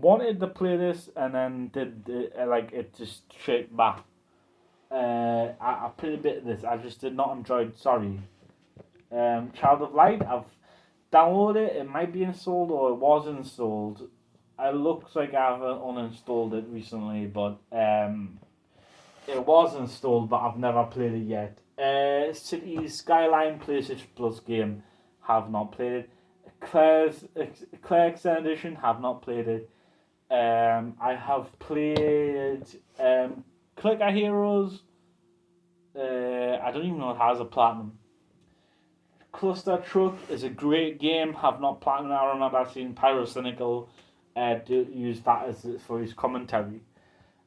wanted to play this and then it just straight back. I played a bit of this. I just did not enjoy it. Sorry. Child of Light. I've downloaded it. It might be installed or it was installed. It looks like I've uninstalled it recently, but it was installed, but I've never played it yet. Cities Skyline PlayStation Plus game. Have not played it. Claire Extended Edition. Have not played it. I have played Clicker Heroes. I don't even know if it has a platinum. Cluster Truck is a great game. Have not platinum. I remember seeing Pyrocynical use that for his commentary.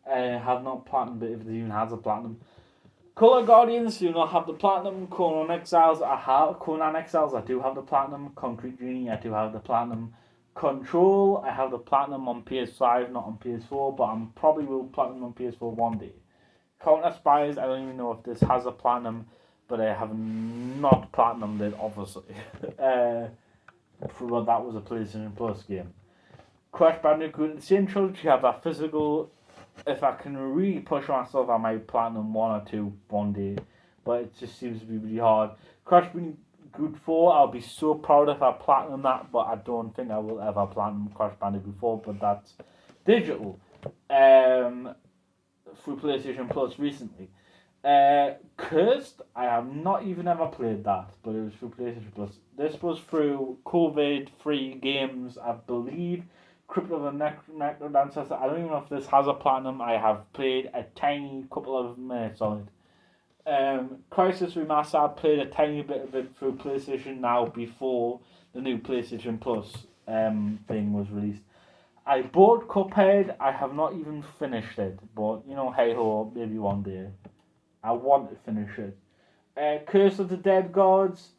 Have not platinum, but if it even has a platinum. Color Guardians do not have the platinum. Conan Exiles I do have the platinum. Concrete Genie I do have the platinum. Control I have the platinum on PS5, not on PS4, but I'm probably will platinum on PS4 one day. Counter Spies I don't even know if this has a platinum, but I have not platinumed it obviously. That was a PlayStation Plus game. Crash Bandicoot, the same trilogy, you have that physical. If I can really push myself, I might platinum 1 or 2 one day, but it just seems to be really hard. Crash Bandicoot 4, I'll be so proud if I platinum that, but I don't think I will ever platinum Crash Bandicoot 4, but that's digital. Through PlayStation Plus recently. Cursed, I have not even ever played that, but it was through PlayStation Plus. This was through COVID-free games, I believe. Crypt of the Necrodancer. I don't even know if this has a platinum. I have played a tiny couple of minutes on it. Crisis Remaster, I played a tiny bit of it through PlayStation Now before the new PlayStation Plus thing was released. I bought Cuphead. I have not even finished it, but hey ho, maybe one day. I want to finish it. Curse of the Dead Gods.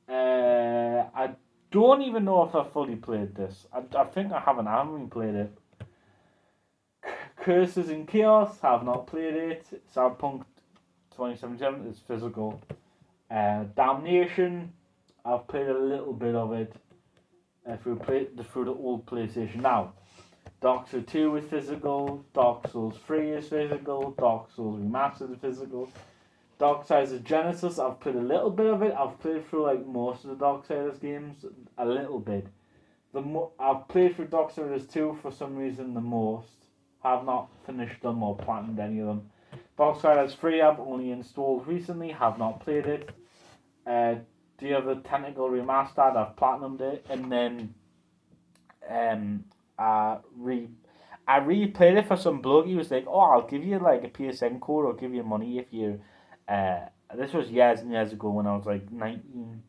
I don't even know if I fully played this. I think I haven't. I haven't even played it. Curses in Chaos. Have not played it. Cyberpunk 2077 is physical. Damnation. I've played a little bit of it through the old PlayStation Now. Dark Souls 2 is physical. Dark Souls 3 is physical. Dark Souls Remastered is physical. Darksiders Genesis, I've played a little bit of it. I've played through most of the Darksiders games, a little bit. I've played through Darksiders 2 for some reason the most. Have not finished them or platinumed any of them. Darksiders 3 I've only installed recently, have not played it. Do you have the Tentacle Remastered? I've platinumed it, and then I replayed it for some bloke. He was like, "Oh, I'll give you a PSN code, or give you money if you." This was years and years ago when I was 19.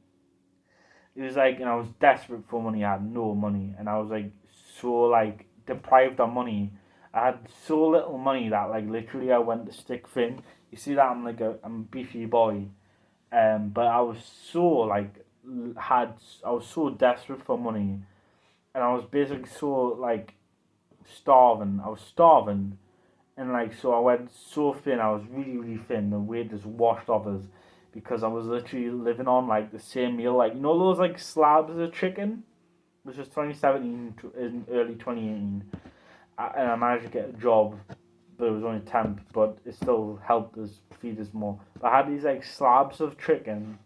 It was and I was desperate for money. I had no money, and I was so deprived of money. I had so little money that literally I went to stick thin. You see that I'm a beefy boy, but I was so I was so desperate for money, and I was basically so starving. I was starving. And so I went so thin, I was really, really thin. The weight just washed off us because I was literally living on the same meal. Those slabs of chicken? This was 2017 in early 2018. And I managed to get a job, but it was only temp, but it still helped us feed us more. But I had these slabs of chicken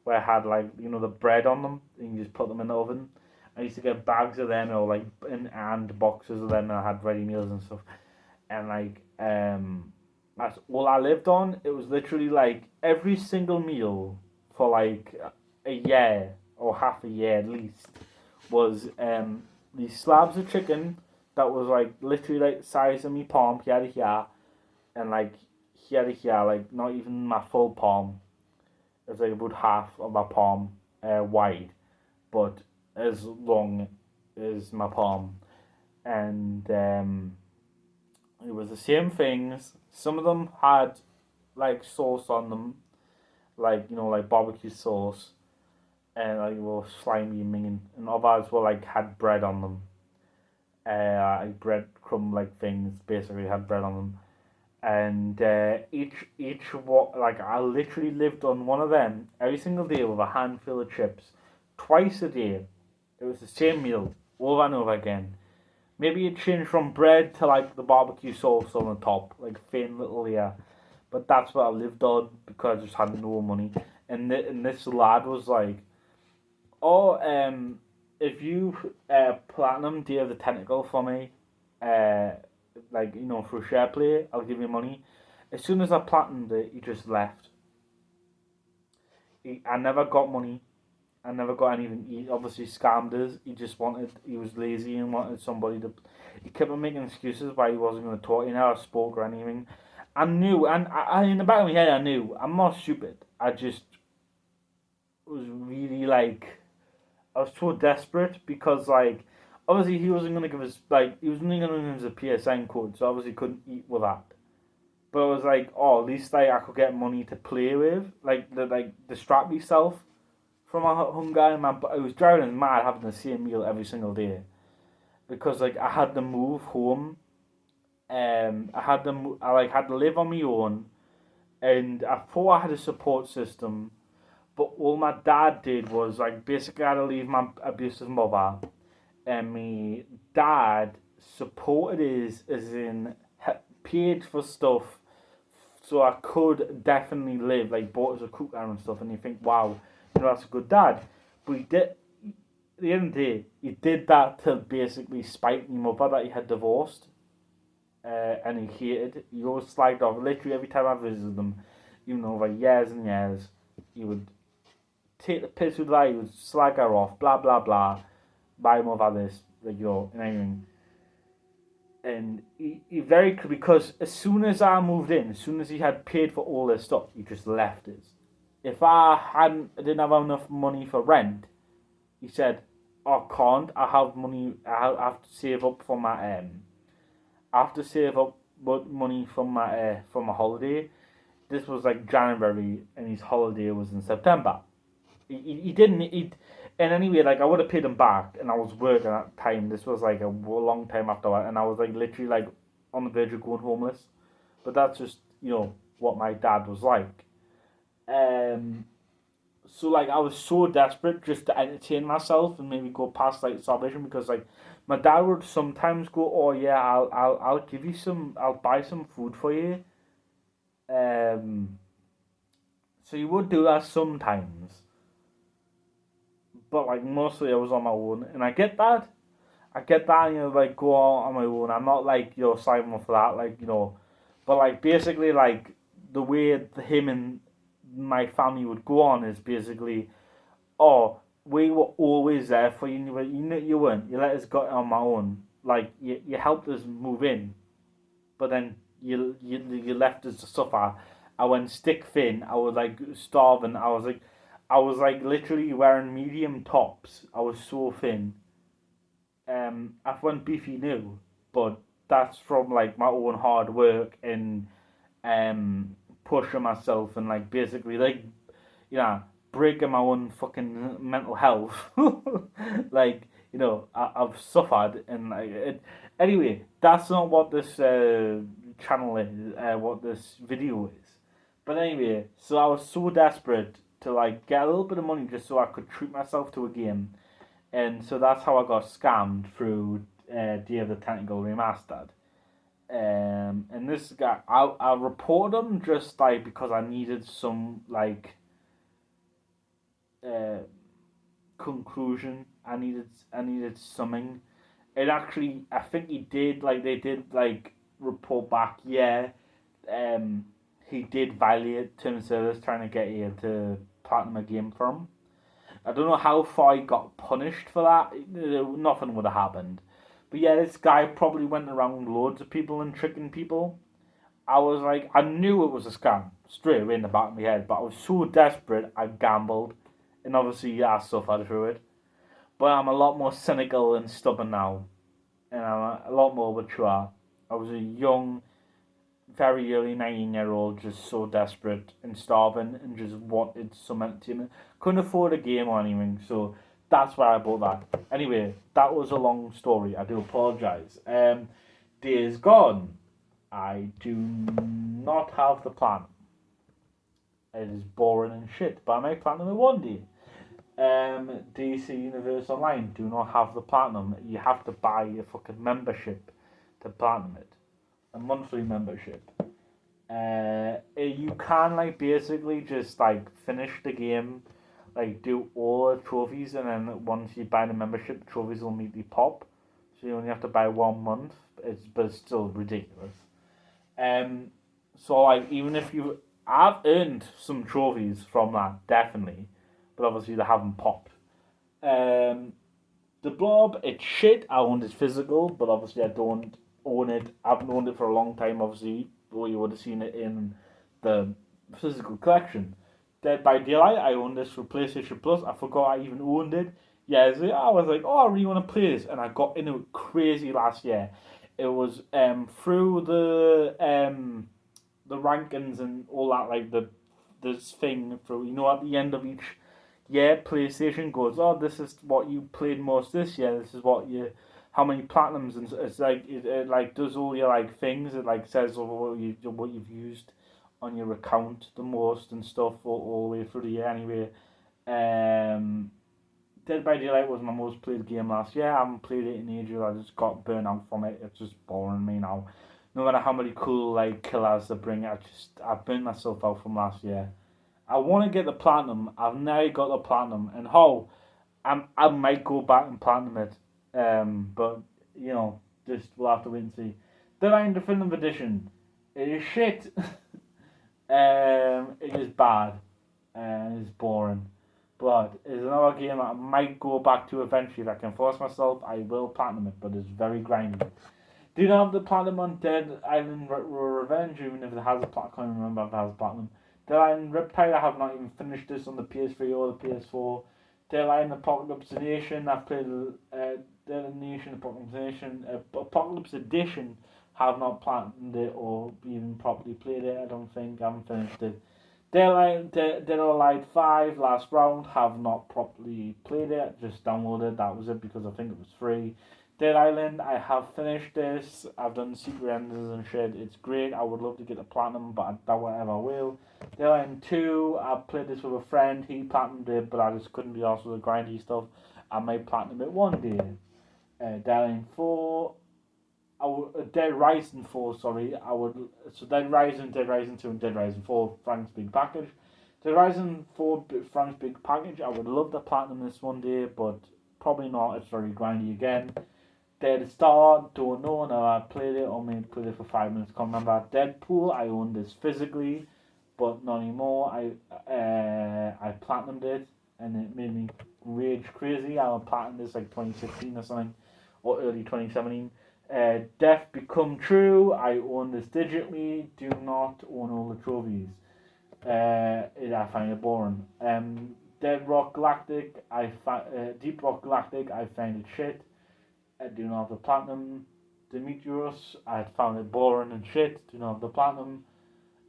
where I had the bread on them, and you just put them in the oven. I used to get bags of them or and boxes of them, and I had ready meals and stuff. And that's all I lived on. It was literally every single meal for a year or half a year at least was these slabs of chicken that was literally the size of my palm here to here, and here to here, not even my full palm. It was about half of my palm wide, but as long as my palm, and it was the same things. Some of them had sauce on them, barbecue sauce, and slimy and minging. And others were had bread on them. Breadcrumb things basically had bread on them. And each I literally lived on one of them every single day with a handful of chips, twice a day. It was the same meal over and over again. Maybe it changed from bread to like the barbecue sauce on the top, like thin little layer. But that's what I lived on because I just had no money. And this lad was like, "Oh, if you platinum Day of the Tentacle for me, uh, like for share play, I'll give you money." As soon as I platinumed it, he just left. I never got money. I never got anything. He obviously scammed us. He was lazy and wanted somebody to. He kept on making excuses why he wasn't going to talk. He never spoke or anything. I knew, and in the back of my head, I knew I'm not stupid. I just was really like, I was so desperate because like, obviously he wasn't going to give us like, he was only going to give us a PSN code, so obviously couldn't eat with that. But I was like, oh, at least like I could get money to play with, like distract myself from my hunger. And I was driving as mad having the same meal every single day because like I had to move home. I like had to live on my own, and I thought I had a support system. But all my dad did was like basically I had to leave my abusive mother, and my dad supported his as in paid for stuff so I could definitely live, like bought us a cooker and stuff, and you think, wow, that's a good dad. But he did, at the end of the day, he did that to basically spite my mother that he had divorced, and he hated. He always slagged off, literally every time I visited them, over years and years, he would take the piss with her, he would slag her off, blah, blah, blah, my mother this, like, and everything. And he very because as soon as I moved in, as soon as he had paid for all this stuff, he just left us. If I didn't have enough money for rent, he said, "I can't. I have money. I have to save up for my I have to save up money for my holiday." This was like January, and his holiday was in September. He didn't. And anyway, like I would have paid him back, and I was working at that time. This was like a long time after that, and I was like literally like on the verge of going homeless. But that's just what my dad was like. Um, so like I was so desperate just to entertain myself and maybe go past like starvation because like my dad would sometimes go, "Oh yeah, I'll give you some. I'll buy some food for you." Um, so he would do that sometimes, but like mostly I was on my own, and I get that. I get that, like go on my own. I'm not like signing up for that, like but like basically like the way him and my family would go on is basically, oh, we were always there for you. You weren't. You let us go on my own. Like you helped us move in, but then you left us to suffer. I went stick thin. I was like starving. I was like literally wearing medium tops. I was so thin. I've went beefy new, but that's from like my own hard work and pushing myself and like basically like breaking my own fucking mental health. Like I've suffered and like anyway, that's not what this channel is. What this video is. But anyway, so I was so desperate to like get a little bit of money just so I could treat myself to a game, and so that's how I got scammed through Day of the Tentacle Remastered. And this guy, I reported him just like because I needed some like uh, conclusion. I needed something. It actually, I think he did like they did like report back. Yeah, he did violate terms of service trying to get you to platinum a game for him. I don't know how far he got punished for that. Nothing would have happened. But yeah, this guy probably went around loads of people and tricking people. I was like, I knew it was a scam straight away in the back of my head, but I was so desperate, I gambled. And obviously, yeah, I suffered through it. But I'm a lot more cynical and stubborn now. And I'm a lot more mature. I was a young, very early 19-year-old, just so desperate and starving and just wanted some entertainment. Couldn't afford a game or anything, so that's why I bought that. Anyway, that was a long story. I do apologise. Days Gone. I do not have the plan. It is boring and shit, but I may plan them in one day. DC Universe Online do not have the platinum. You have to buy a fucking membership to platinum it, a monthly membership. You can like basically just like finish the game, like do all the trophies, and then once you buy the membership, the trophies will immediately pop. So you only have to buy 1 month. But it's still ridiculous. Um, so like even if you, I've earned some trophies from that definitely, but obviously they haven't popped. Um, the Blob, it's shit. I owned it physical, but obviously I don't own it. I haven't owned it for a long time, obviously, or you would have seen it in the physical collection. Dead by Daylight, I owned this for PlayStation Plus. I forgot I even owned it. Yeah, so I was like, oh, I really want to play this, and I got into it crazy last year. It was through the rankings and all that, like this thing through, at the end of each year, PlayStation goes, oh, this is what you played most this year. This is what you, how many platinums, and it's like it like does all your like things. It like says what you've used on your account the most and stuff all the way through the year. Anyway, um, Dead by Daylight was my most played game last year. I haven't played it in ages. I just got burnt out from it. It's just boring me now. No matter how many cool like killers they bring, I burnt myself out from last year. I want to get the platinum. I've never got the platinum, and how I might go back and platinum it. But just we'll have to wait and see. Deadline Definitive Edition. It is shit. It is bad. And it's boring. But it's another game that I might go back to eventually. If I can force myself, I will platinum it, but it's very grindy. Do you have the platinum on Dead Island Revenge, even if it has a platinum? I can't remember if it has a platinum. Dead Island Riptide, I have not even finished this on the PS3 or the PS4. Dead Island Apocalypse Nation, I've played Dead Island Nation, Apocalypse Nation, Apocalypse Edition, have not platinumed it or even properly played it, I don't think. I haven't finished it. Dead or Alive 5, last round, have not properly played it, just downloaded, that was it because I think it was free. Dead Island, I have finished this, I've done secret endings and shit, it's great, I would love to get the platinum, but I doubt I ever will. Dead Island 2, I played this with a friend, he platinumed it, but I just couldn't be arsed with the grindy stuff. I might platinum it one day. Dead Island 4, Dead Rising 4, sorry, Dead Rising 2, and Dead Rising 4, Frank's Big Package. Dead Rising 4, Frank's Big Package, I would love to platinum this one day, but probably not, it's very grindy again. Dead Star, don't know, never I played it, only played it for 5 minutes, can't remember. Deadpool, I own this physically, but not anymore. I platinumed it, and it made me rage crazy. I platinumed this like 2016 or something, or early 2017. Death Become True, I own this digitally, do not own all the trophies. I find it boring. Dead Rock Galactic, Deep Rock Galactic, I find it shit. I do not have the platinum. Demetrius, I found it boring and shit, do not have the platinum.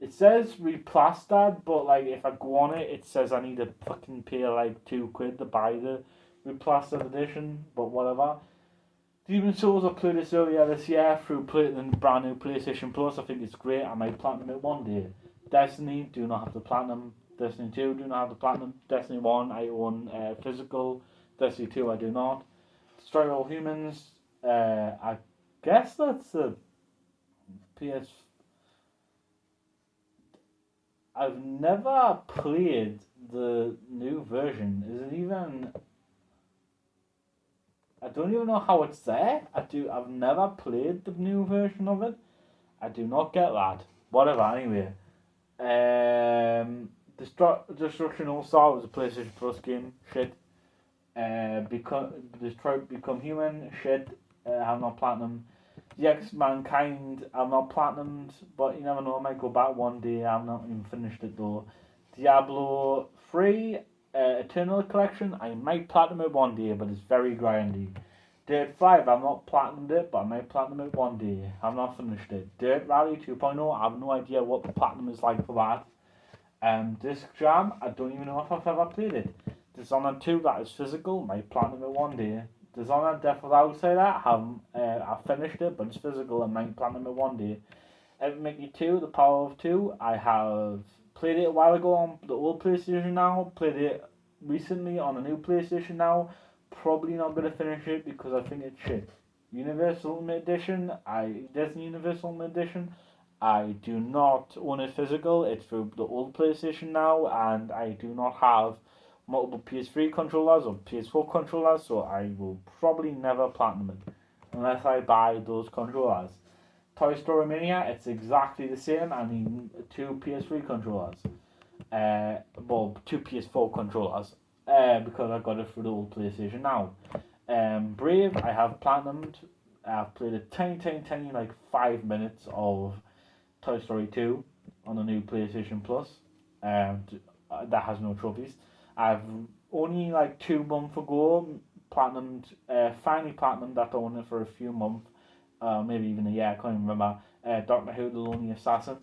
It says replastered, but like if I go on it, it says I need to fucking pay like £2 to buy the replastered edition, but whatever. Demon Souls, I played this earlier this year through the brand new PlayStation Plus. I think it's great. I might platinum it one day. Destiny, do not have the platinum. Destiny 2, do not have the platinum. Destiny 1, I own physical. Destiny 2, I do not. Destroy All Humans, I guess that's a PS. I've never played the new version. Is it even? I don't even know how it's there. I've never played the new version of it. I do not get that. Whatever. Anyway, Destruction All Star was a PlayStation Plus game. Shit. Detroit Become Human. Shit. Have not platinum. Yes, Mankind. I've not platinumed, but you never know. I might go back one day. I've not even finished it though. Diablo 3. Eternal Collection, I might platinum it one day, but it's very grindy. Dirt 5, I've not platinumed it, but I might platinum it one day. I've not finished it. Dirt Rally 2.0, I have no idea what the platinum is like for that. Disc Jam, I don't even know if I've ever played it. Dishonored 2, that is physical, might platinum it one day. Dishonored Death of the Outsider, I've finished it, but it's physical, I might platinum it one day. Epic Mickey 2, The Power of 2, I have played it a while ago on the old PlayStation now. Played it recently on a new PlayStation now. Probably not gonna finish it because I think it's shit. Universal Ultimate Edition, Disney Universal Ultimate Edition. I do not own it physical. It's through the old PlayStation now, and I do not have multiple PS3 controllers or PS4 controllers, so I will probably never platinum it unless I buy those controllers. Toy Story Mania, it's exactly the same. I need two PS3 controllers. Two PS4 controllers. Because I got it through the old PlayStation now. Brave, I have platinumed. I've played a tiny, like 5 minutes of Toy Story 2 on the new PlayStation Plus. That has no trophies. I've only like 2 months ago platinumed, finally platinumed after owning it for a few months, maybe even a year, I can't even remember. Doctor Who: The Lonely Assassin.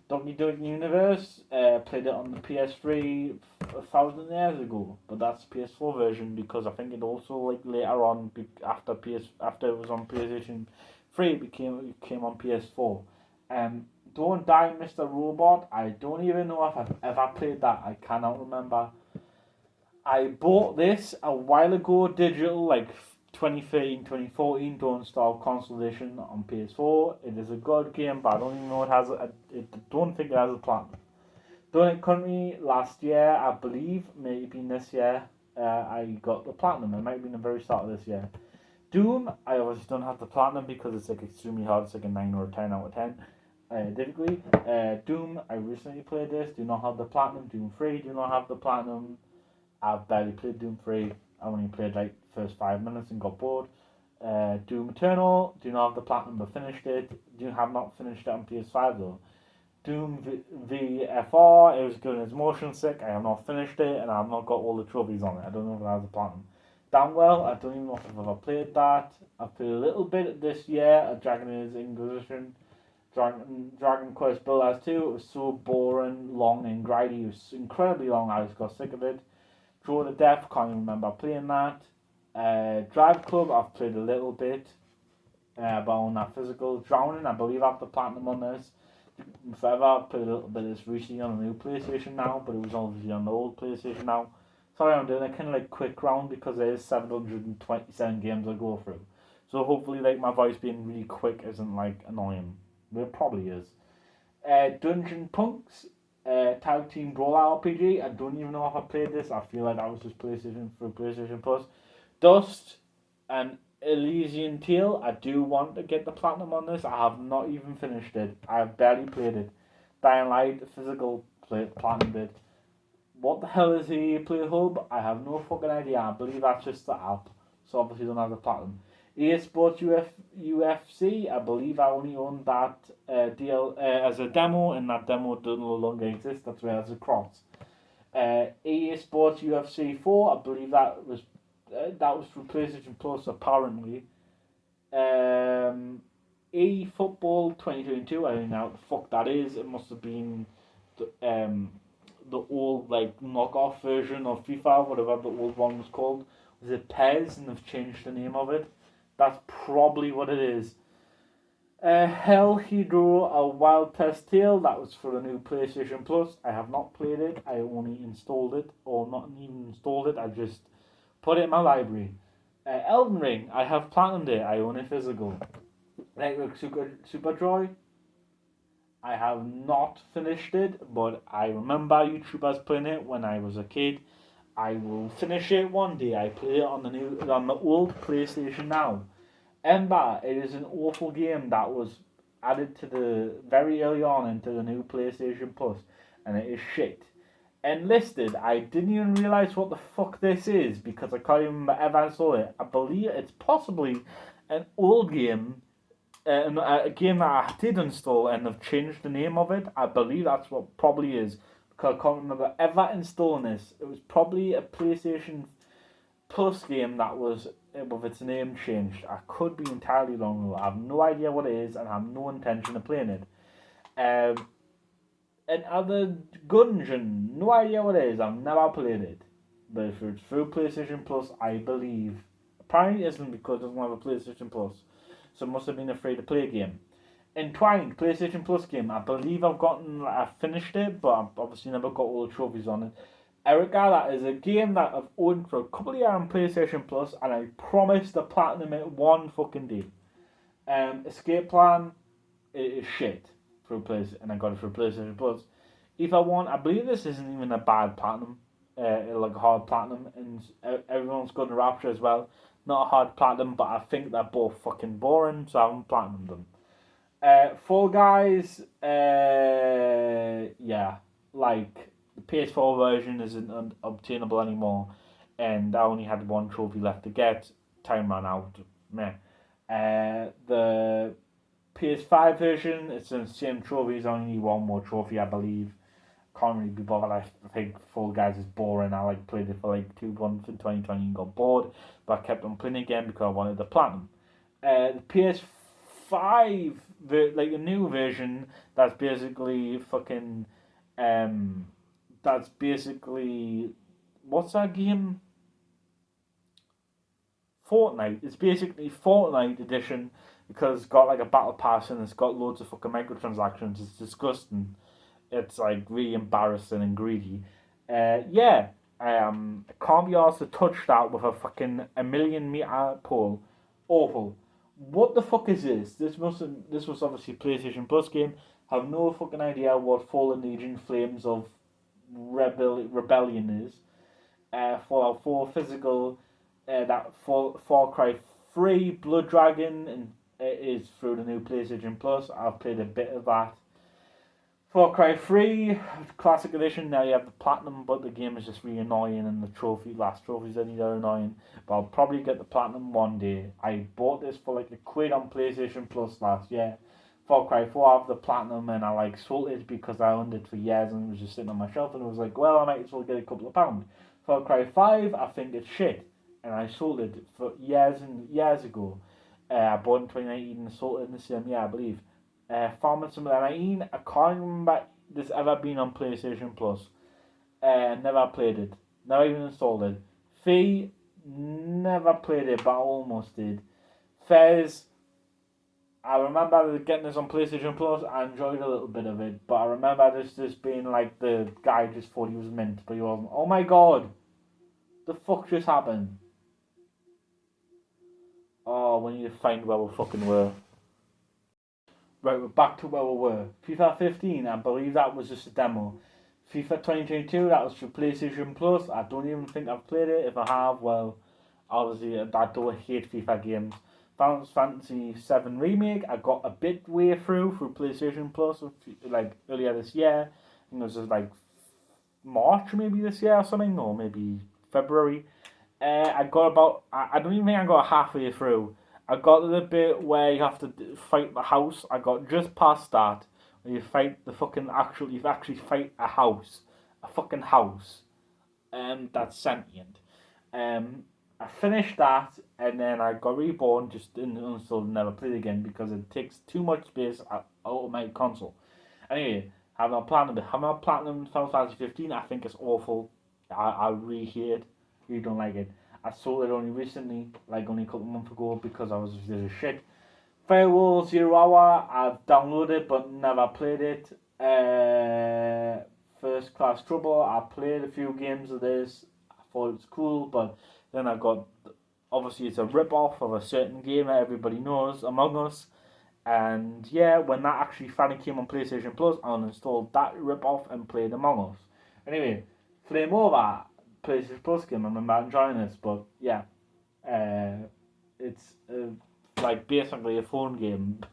Donkey Duck Universe, played it on the PS3 1,000 years ago, but that's PS4 version because I think it also like later on after it was on PlayStation 3 it came on PS4. Don't Die Mr. Robot, I don't even know if I've ever played that. I cannot remember. I bought this a while ago, digital, like 2013, 2014, Don't Starve console edition on PS4. It is a good game, but I don't even know don't think it has a platinum. Done it currently last year, I believe, maybe this year, I got the platinum. It might have been the very start of this year. Doom, I obviously don't have the platinum because it's like extremely hard. It's like a 9 or a 10 out of 10. Difficulty. Doom, I recently played this, do not have the platinum. Doom 3, do not have the platinum. I've barely played Doom 3. I only played like first 5 minutes and got bored. Doom Eternal, do not have the platinum but finished it. Do have not finished it on PS5 though. Doom VFR, it was good as motion sick. I have not finished it and I have not got all the trophies on it. I don't know if it has a platinum. Downwell, I don't even know if I've ever played that. I've played a little bit this year at Dragon Age Inquisition. Dragon Quest Builders 2, it was so boring, long and grindy. It was incredibly long, I just got sick of it. Draw to Death, can't even remember playing that. Drive Club, I've played a little bit, but on that physical. Drowning, I believe I have the platinum on this. Forever, I've played a little bit of this recently on the new PlayStation now, but it was obviously on the old PlayStation now. Sorry, I'm doing a kind of like quick round because there is 727 games I go through. So hopefully, like my voice being really quick isn't like annoying, but it probably is. Dungeon Punks, Tag Team Brawler RPG. I don't even know if I played this. I feel like that was just PlayStation for PlayStation Plus. Dust and Elysian Tale. I do want to get the platinum on this. I have not even finished it. I have barely played it. Dying Light physical platinum bit. What the hell is the Play Hub? I have no fucking idea. I believe that's just the app. So obviously don't have the platinum. EA Sports UFC, I believe I only own that as a demo, and that demo doesn't no longer exist. That's where it's a cross. EA Sports UFC 4, I believe that was for PlayStation Plus apparently. eFootball 2022, I don't know what the fuck that is. It must have been the old like knockoff version of FIFA, whatever the old one was called. Was it PES, and they've changed the name of it? That's probably what it is. Hell Hydro, a Wild Test Tale. That was for the new PlayStation Plus. I have not played it. I only installed it, or not even installed it. I just put it in my library. Elden Ring. I have platinumed it. I own it physical. Network Super Joy. I have not finished it, but I remember YouTubers playing it when I was a kid. I will finish it one day. I play it on the old PlayStation now. Ember, it is an awful game that was added to the very early on into the new PlayStation Plus, and it is shit. Enlisted, I didn't even realize what the fuck this is because I can't even remember ever I saw it. I believe it's possibly an old game, a game that I did install and have changed the name of it. I believe that's what probably is. I can't remember ever installing this. It was probably a PlayStation Plus game that was with its name changed. I could be entirely wrong. I have no idea what it is and I have no intention of playing it. Another Gungeon, no idea what it is. I've never played it. But if it's through PlayStation Plus, I believe. Apparently it isn't because it doesn't have a PlayStation Plus. So it must have been a free-to-play game. Entwined PlayStation Plus game. I believe I've finished it, but I've obviously never got all the trophies on it. Erica, that is a game that I've owned for a couple of years on PlayStation Plus, and I promised to platinum it one fucking day. Escape Plan is shit for place, and I got it for PlayStation Plus. If I want, I believe this isn't even a bad platinum, like a hard platinum, and everyone's going to Rapture as well. Not a hard platinum, but I think they're both fucking boring, so I haven't platinumed them. Fall Guys, yeah, like the PS4 version isn't obtainable anymore, and I only had one trophy left to get. Time ran out. Meh. The PS5 version, it's the same trophies, only one more trophy, I believe. Can't really be bothered. I think Fall Guys is boring. I played it for like 2 months in 2020 and got bored, but I kept on playing again because I wanted the platinum. The PS5, like the new version, that's basically fucking, that's basically, what's that game? Fortnite. It's basically Fortnite edition because it's got like a battle pass and it's got loads of fucking microtransactions. It's disgusting. It's like really embarrassing and greedy. Yeah, I can't be asked to touch that with a fucking a million meter pole. Awful. What the fuck is this? This was obviously a PlayStation Plus game. Have no fucking idea what Fallen Legion Flames of Rebellion is. Fallout 4 physical. That Far Cry 3 Blood Dragon and it is through the new PlayStation Plus. I've played a bit of that. Far Cry 3 Classic Edition. Now you have the platinum, but the game is just really annoying, and the last trophies are annoying. But I'll probably get the platinum one day. I bought this for like £1 on PlayStation Plus last year. Far Cry 4 I have the platinum, and I sold it because I owned it for years and it was just sitting on my shelf, and I was like, well, I might as well get a couple of pounds. Far Cry 5 I think it's shit, and I sold it for years and years ago. I bought it in 2019 and sold it in the same year, I believe. Farming Simulator 19, I can't remember this ever been on PlayStation Plus. Never played it. Never even installed it. Fee, never played it, but I almost did. Fez, I remember getting this on PlayStation Plus. I enjoyed a little bit of it, but I remember this just being like the guy just thought he was mint, but he wasn't. Oh my god! The fuck just happened? Oh, we need to find where we fucking were. Right, we're back to where we were. FIFA 15, I believe that was just a demo. FIFA 2022, that was for PlayStation Plus. I don't even think I've played it. If I have, well, obviously I don't hate FIFA games. Final Fantasy 7 Remake, I got a bit way through PlayStation Plus, like earlier this year. I think it was just like March maybe this year or something, or maybe February. I got about, I don't even think I got halfway through. I got to the bit where you have to fight the house. I got just past that. Where you fight the fucking you actually fight a house. A fucking house. That's sentient. I finished that and then I got reborn, just didn't install and never played again because it takes too much space out of my console. Anyway, having a platinum Final Fantasy 15, I think it's awful. I really hate it. Really don't like it. I sold it only recently, like only a couple of months ago, because I was just a shit. Firewall Zero Hour, I've downloaded but never played it. First Class Trouble, I played a few games of this. I thought it was cool, but then I got, obviously it's a rip-off of a certain game that everybody knows, Among Us. And yeah, when that actually finally came on PlayStation Plus, I uninstalled that rip-off and played Among Us. Anyway, Flame Over, PlayStation Plus game. I remember enjoying this, but yeah, it's like basically a phone game.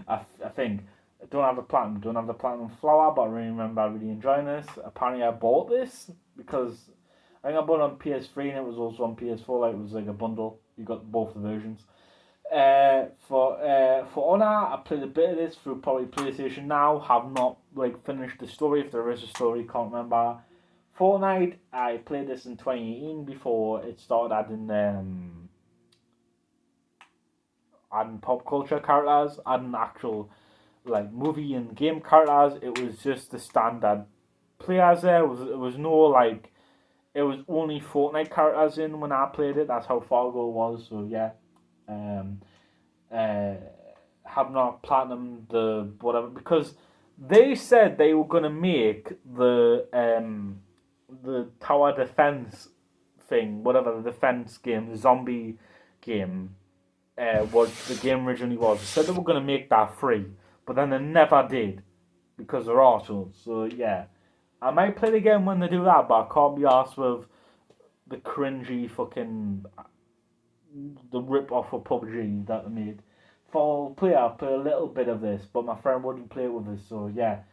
I think I don't have the platinum flower, but I really remember really enjoying this. Apparently, I bought this because I think I bought it on PS3 and it was also on PS4. Like it was like a bundle. You got both the versions. For Honor, I played a bit of this through probably PlayStation Now. Have not finished the story. If there is a story, can't remember. Fortnite, I played this in 2018 before it started adding pop culture characters, adding actual movie and game characters. It was just the standard players there. It was no it was only Fortnite characters in when I played it. That's how far ago it was. So yeah, have not platinum the whatever because they said they were gonna make the tower defense thing, whatever the defense game, the zombie game, what the game originally was. They said they were going to make that free, but then they never did because they're arseholes. So yeah, I might play it again when they do that, but I can't be arsed with the cringy fucking the rip off of PUBG that they made. For play, I'll play a little bit of this, but my friend wouldn't play it with us. So yeah,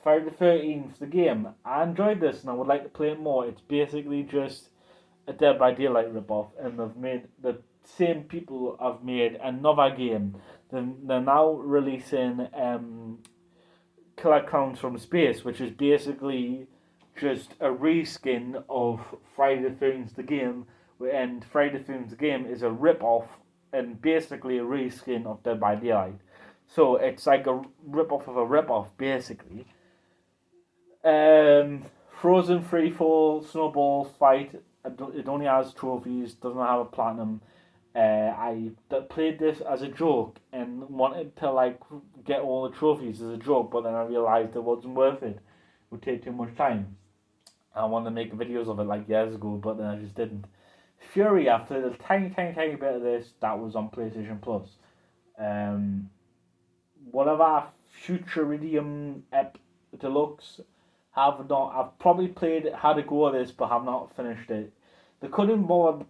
Friday the 13th, the game. I enjoyed this and I would like to play it more. It's basically just a Dead by Daylight ripoff, and they've made the same people have made another game. They're now releasing Killer Clowns from Space, which is basically just a reskin of Friday the 13th the game, and Friday the 13th the game is a rip-off and basically a reskin of Dead by Daylight. So it's like a rip-off of a rip-off, basically. Frozen Free Fall Snowball Fight. It only has trophies, doesn't have a platinum. I played this as a joke and wanted to like get all the trophies as a joke, but then I realized it wasn't worth it. It would take too much time. I wanted to make videos of it like years ago, but then I just didn't. Fury, after the tiny bit of this, that was on PlayStation Plus. Whatever Futuridium Ep Deluxe, have not. I've probably played, had a go at this, but have not finished it. They couldn't bother